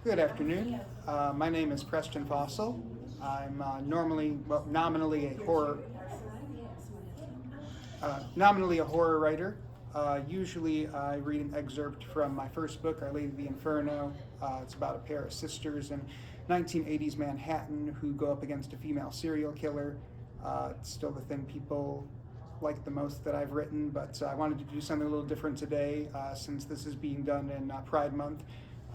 Good afternoon. My name is Preston Farsel. I'm nominally a horror writer. Usually I read an excerpt from my first book, Our Lady of the Inferno. It's about a pair of sisters in 1980s Manhattan who go up against a female serial killer. It's still the thing people like the most that I've written, but I wanted to do something a little different today since this is being done in Pride Month.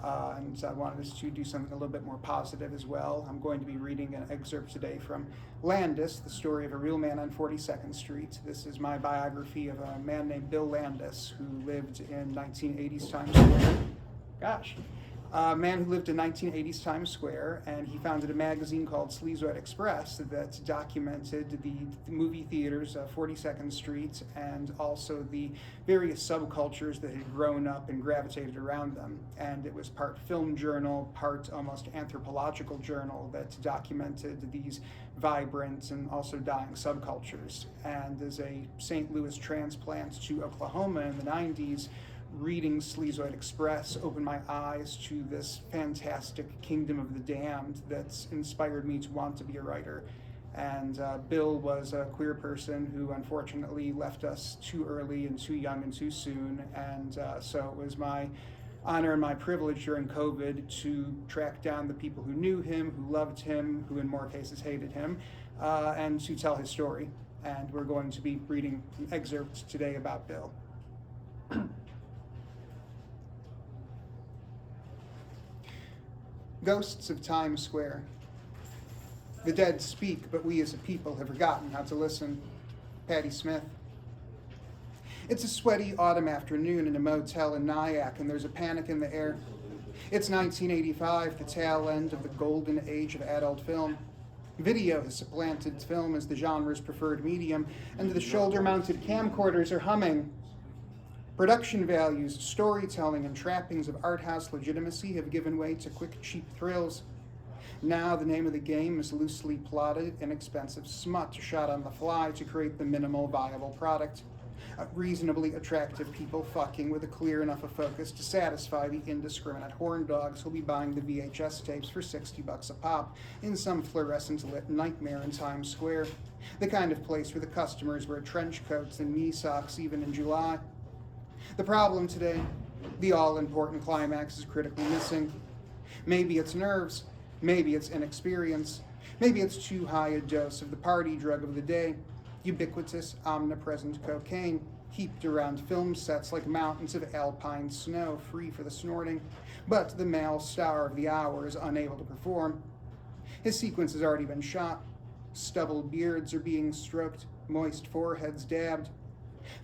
And I wanted us to do something a little bit more positive as well. I'm going to be reading an excerpt today from Landis, the story of a real man on 42nd Street. This is my biography of a man named Bill Landis who lived in 1980s Times Square. A man who lived in 1980s Times Square, and he founded a magazine called Sleazoid Express that documented the movie theaters of 42nd Street and also the various subcultures that had grown up and gravitated around them. And it was part film journal, part almost anthropological journal that documented these vibrant and also dying subcultures. And as a St. Louis transplant to Oklahoma in the 90s, reading Sleazoid Express opened my eyes to this fantastic kingdom of the damned that's inspired me to want to be a writer. And Bill was a queer person who unfortunately left us too early and too young and too soon. And so it was my honor and my privilege during COVID to track down the people who knew him, who loved him, who in more cases hated him, and to tell his story. And we're going to be reading an excerpt today about Bill. Ghosts of Times Square. The dead speak, but we as a people have forgotten how to listen. Patti Smith. It's a sweaty autumn afternoon in a motel in Nyack, and there's a panic in the air. It's 1985, the tail end of the golden age of adult film. Video has supplanted film as the genre's preferred medium, and the shoulder-mounted camcorders are humming. Production values, storytelling, and trappings of art house legitimacy have given way to quick, cheap thrills. Now the name of the game is loosely plotted, inexpensive smut shot on the fly to create the minimal viable product. Reasonably attractive people fucking with a clear enough of focus to satisfy the indiscriminate horn dogs who'll be buying the VHS tapes for $60 a pop in some fluorescent lit nightmare in Times Square. The kind of place where the customers wear trench coats and knee socks even in July. The problem today, the all-important climax is critically missing. Maybe it's nerves, maybe it's inexperience, maybe it's too high a dose of the party drug of the day, ubiquitous, omnipresent cocaine, heaped around film sets like mountains of alpine snow free for the snorting. But the male star of the hour is unable to perform. His sequence has already been shot. Stubbled beards are being stroked, moist foreheads dabbed.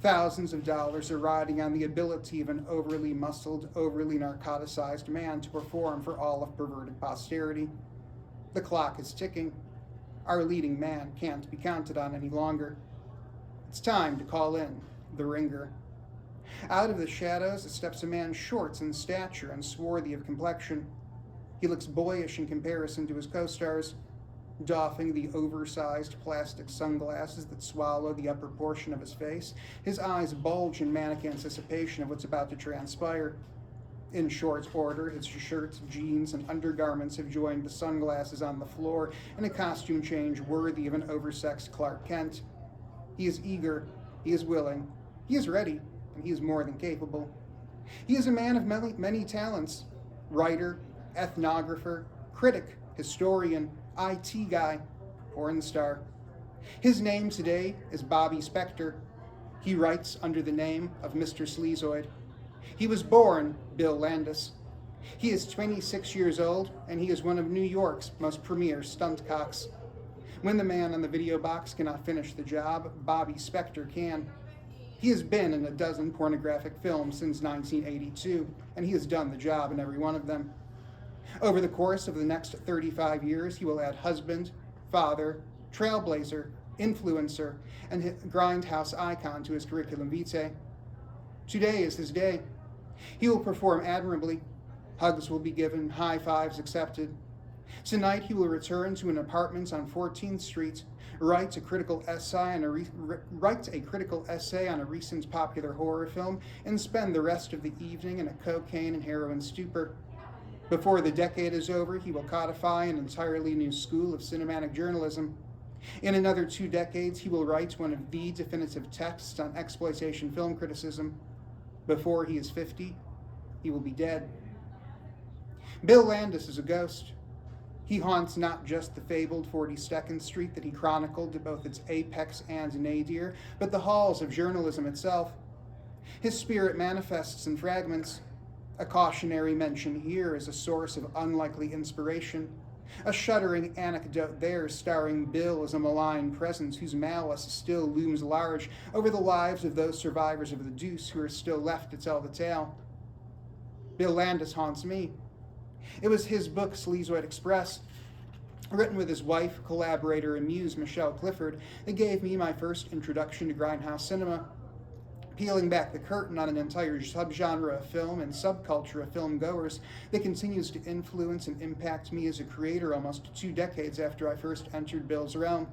Thousands of dollars are riding on the ability of an overly muscled, overly narcoticized man to perform for all of perverted posterity. The clock is ticking. Our leading man can't be counted on any longer. It's time to call in the ringer. Out of the shadows steps a man short in stature and swarthy of complexion. He looks boyish in comparison to his co-stars, doffing the oversized plastic sunglasses that swallow the upper portion of his face. His eyes bulge in manic anticipation of what's about to transpire. In short order, his shirts, jeans, and undergarments have joined the sunglasses on the floor in a costume change worthy of an oversexed Clark Kent. He is eager, he is willing, he is ready, and he is more than capable. He is a man of many talents: writer, ethnographer, critic, historian, IT guy, porn star. His name today is Bobby Spector. He writes under the name of Mr. Sleazoid. He was born Bill Landis. He is 26 years old, and he is one of New York's most premier stunt cocks. When the man on the video box cannot finish the job, Bobby Spector can. He has been in a dozen pornographic films since 1982, and he has done the job in every one of them. Over the course of the next 35 years, he will add husband, father, trailblazer, influencer, and grindhouse icon to his curriculum vitae. Today is his day. He will perform admirably. Hugs will be given, high fives accepted. Tonight he will return to an apartment on 14th Street, write a critical essay on a recent popular horror film, and spend the rest of the evening in a cocaine and heroin stupor. Before the decade is over, he will codify an entirely new school of cinematic journalism. In another 2 decades, he will write one of the definitive texts on exploitation film criticism. Before he is 50, he will be dead. Bill Landis is a ghost. He haunts not just the fabled 42nd Street that he chronicled at both its apex and nadir, but the halls of journalism itself. His spirit manifests in fragments. A cautionary mention here is a source of unlikely inspiration. A shuddering anecdote there starring Bill as a malign presence whose malice still looms large over the lives of those survivors of the deuce who are still left to tell the tale. Bill Landis haunts me. It was his book, Sleazoid Express, written with his wife, collaborator, and muse, Michelle Clifford, that gave me my first introduction to grindhouse cinema. Peeling back the curtain on an entire subgenre of film and subculture of film goers that continues to influence and impact me as a creator almost 2 decades after I first entered Bill's realm.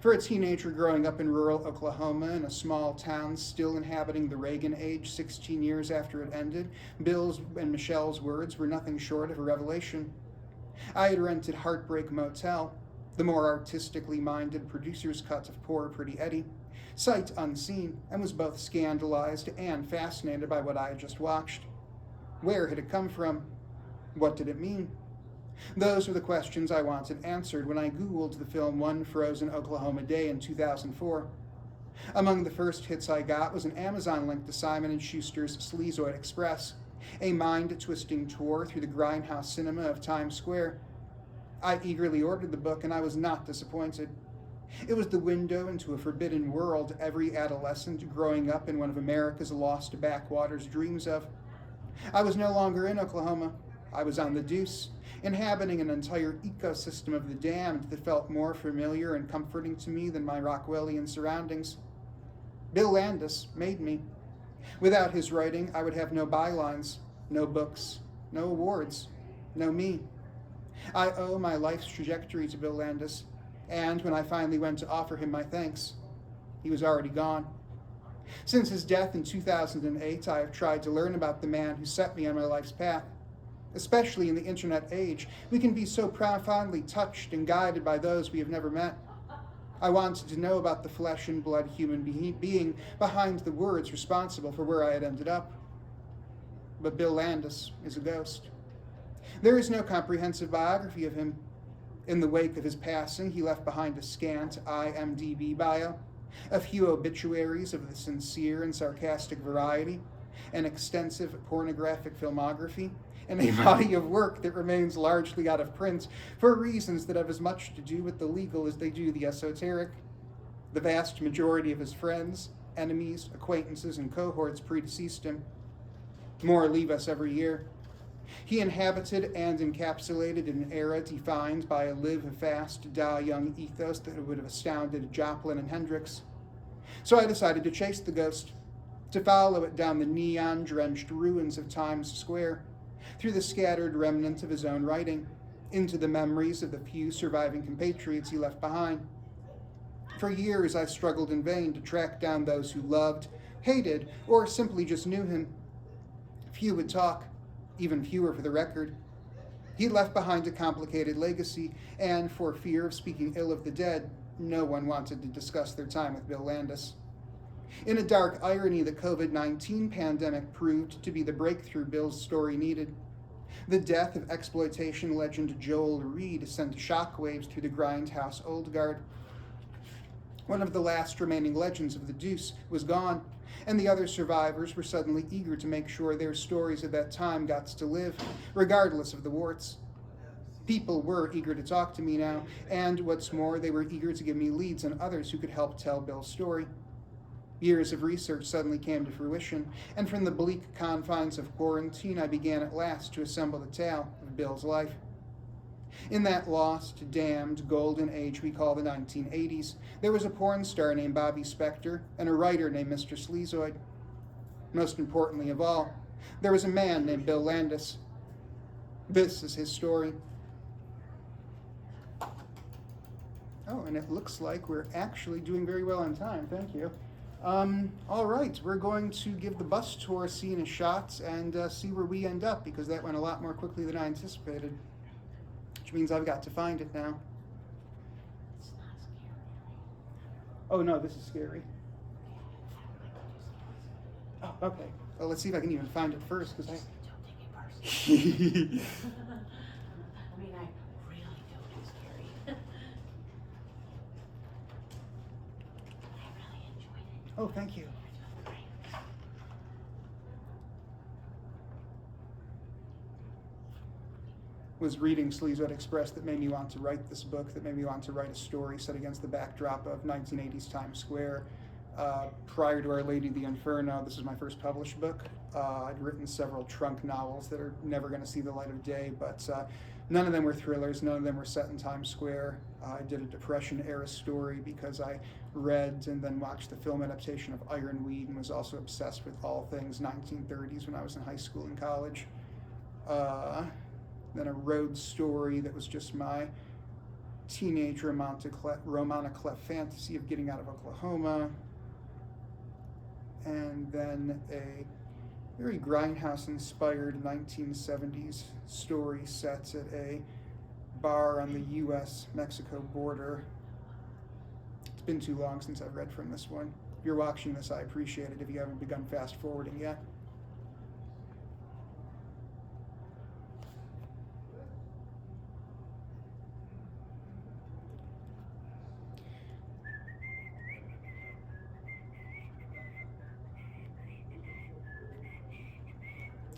For a teenager growing up in rural Oklahoma in a small town still inhabiting the Reagan age 16 years after it ended, Bill's and Michelle's words were nothing short of a revelation. I had rented Heartbreak Motel, the more artistically minded producer's cut of Poor Pretty Eddie, sight unseen, and was both scandalized and fascinated by what I had just watched. Where had it come from? What did it mean? Those were the questions I wanted answered when I Googled the film One Frozen Oklahoma Day in 2004. Among the first hits I got was an Amazon link to Simon & Schuster's Sleazoid Express, a mind-twisting tour through the grindhouse cinema of Times Square. I eagerly ordered the book, and I was not disappointed. It was the window into a forbidden world every adolescent growing up in one of America's lost backwaters dreams of. I was no longer in Oklahoma. I was on the Deuce, inhabiting an entire ecosystem of the damned that felt more familiar and comforting to me than my Rockwellian surroundings. Bill Landis made me. Without his writing, I would have no bylines, no books, no awards, no me. I owe my life's trajectory to Bill Landis, and when I finally went to offer him my thanks, he was already gone. Since his death in 2008, I have tried to learn about the man who set me on my life's path. Especially in the internet age, we can be so profoundly touched and guided by those we have never met. I wanted to know about the flesh and blood human being behind the words responsible for where I had ended up. But Bill Landis is a ghost. There is no comprehensive biography of him. In the wake of his passing, he left behind a scant IMDb bio, a few obituaries of the sincere and sarcastic variety, an extensive pornographic filmography, and a body of work that remains largely out of print for reasons that have as much to do with the legal as they do the esoteric. The vast majority of his friends, enemies, acquaintances, and cohorts predeceased him. More leave us every year. He inhabited and encapsulated an era defined by a live fast, die young ethos that would have astounded Joplin and Hendrix. So I decided to chase the ghost, to follow it down the neon-drenched ruins of Times Square, through the scattered remnants of his own writing, into the memories of the few surviving compatriots he left behind. For years I struggled in vain to track down those who loved, hated, or simply just knew him. Few would talk, even fewer for the record. He left behind a complicated legacy, and for fear of speaking ill of the dead, no one wanted to discuss their time with Bill Landis. In a dark irony, the COVID-19 pandemic proved to be the breakthrough Bill's story needed. The death of exploitation legend Joel Reed sent shockwaves through the grindhouse old guard. One of the last remaining legends of the Deuce was gone, and the other survivors were suddenly eager to make sure their stories of that time got to live, regardless of the warts. People were eager to talk to me now, and what's more, they were eager to give me leads on others who could help tell Bill's story. Years of research suddenly came to fruition, and from the bleak confines of quarantine, I began at last to assemble the tale of Bill's life. In that lost, damned, golden age we call the 1980s, there was a porn star named Bobby Spector and a writer named Mr. Sleazoid. Most importantly of all, there was a man named Bill Landis. This is his story. Oh, and it looks like we're actually doing very well on time. Thank you. All right, we're going to give the bus tour scene a shot and see where we end up, because that went a lot more quickly than I anticipated, which means I've got to find it now. It's not scary. Oh no, this is scary. Oh, okay. Well, let's see if I can even find it first, because Don't take it personally. I mean, I really don't get scary. I really enjoyed it. Oh, thank you. Was reading Sleazewed Express that made me want to write this book, that made me want to write a story set against the backdrop of 1980s Times Square. Prior to Our Lady the Inferno, this was my first published book. I'd written several trunk novels that are never going to see the light of day, but none of them were thrillers, none of them were set in Times Square. I did a Depression-era story because I read and then watched the film adaptation of Ironweed and was also obsessed with all things 1930s when I was in high school and college. Then a road story that was just my teenage romantic clef fantasy of getting out of Oklahoma. And then a very Grindhouse-inspired 1970s story set at a bar on the U.S.-Mexico border. It's been too long since I've read from this one. If you're watching this, I appreciate it if you haven't begun fast-forwarding yet.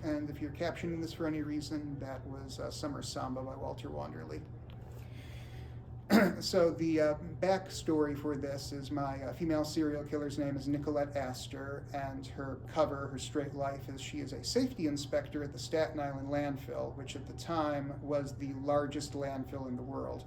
And if you're captioning this for any reason, that was Summer Samba by Walter Wanderley. So the backstory for this is my female serial killer's name is Nicolette Astor, and her cover, her straight life, is she is a safety inspector at the Staten Island landfill, which at the time was the largest landfill in the world.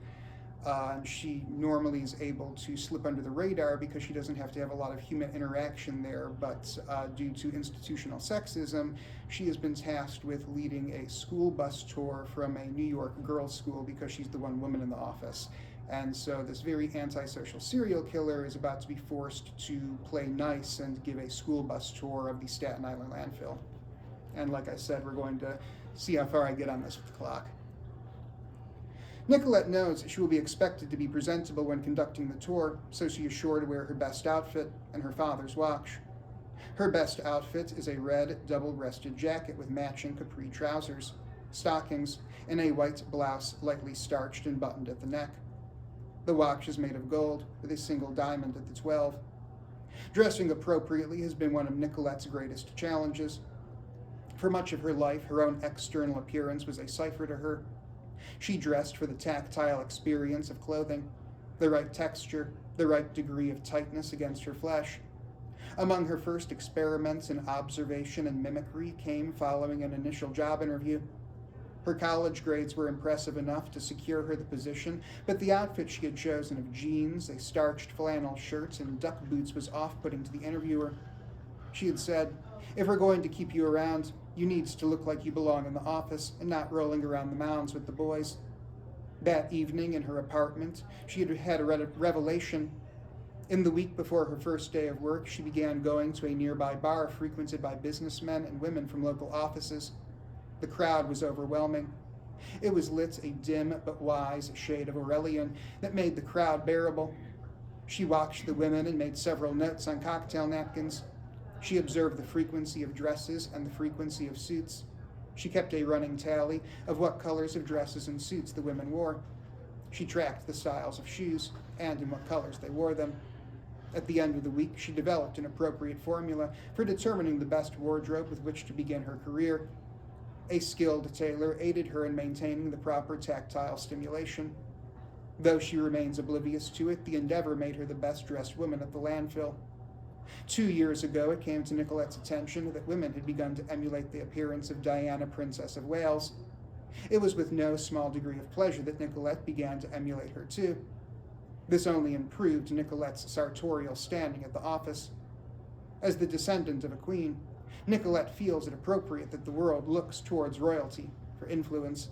And she normally is able to slip under the radar because she doesn't have to have a lot of human interaction there, but due to institutional sexism, she has been tasked with leading a school bus tour from a New York girls' school because she's the one woman in the office. And so this very antisocial serial killer is about to be forced to play nice and give a school bus tour of the Staten Island landfill. And like I said, we're going to see how far I get on this with the clock. Nicolette knows she will be expected to be presentable when conducting the tour, so she is sure to wear her best outfit and her father's watch. Her best outfit is a red double-breasted jacket with matching capri trousers, stockings, and a white blouse lightly starched and buttoned at the neck. The watch is made of gold, with a single diamond at the 12. Dressing appropriately has been one of Nicolette's greatest challenges. For much of her life, her own external appearance was a cipher to her. She dressed for the tactile experience of clothing, the right texture, the right degree of tightness against her flesh. Among her first experiments in observation and mimicry came following an initial job interview. Her college grades were impressive enough to secure her the position, but the outfit she had chosen of jeans, a starched flannel shirt, and duck boots was off-putting to the interviewer. She had said, "If we're going to keep you around, you need to look like you belong in the office and not rolling around the mounds with the boys." That evening in her apartment, she had had a revelation. In the week before her first day of work, she began going to a nearby bar frequented by businessmen and women from local offices. The crowd was overwhelming. It was lit a dim but wise shade of Aurelian that made the crowd bearable. She watched the women and made several notes on cocktail napkins. She observed the frequency of dresses and the frequency of suits. She kept a running tally of what colors of dresses and suits the women wore. She tracked the styles of shoes and in what colors they wore them. At the end of the week, she developed an appropriate formula for determining the best wardrobe with which to begin her career. A skilled tailor aided her in maintaining the proper tactile stimulation. Though she remains oblivious to it, the endeavor made her the best-dressed woman at the landfill. 2 years ago, it came to Nicolette's attention that women had begun to emulate the appearance of Diana, Princess of Wales. It was with no small degree of pleasure that Nicolette began to emulate her too. This only improved Nicolette's sartorial standing at the office. As the descendant of a queen, Nicolette feels it appropriate that the world looks towards royalty for influence.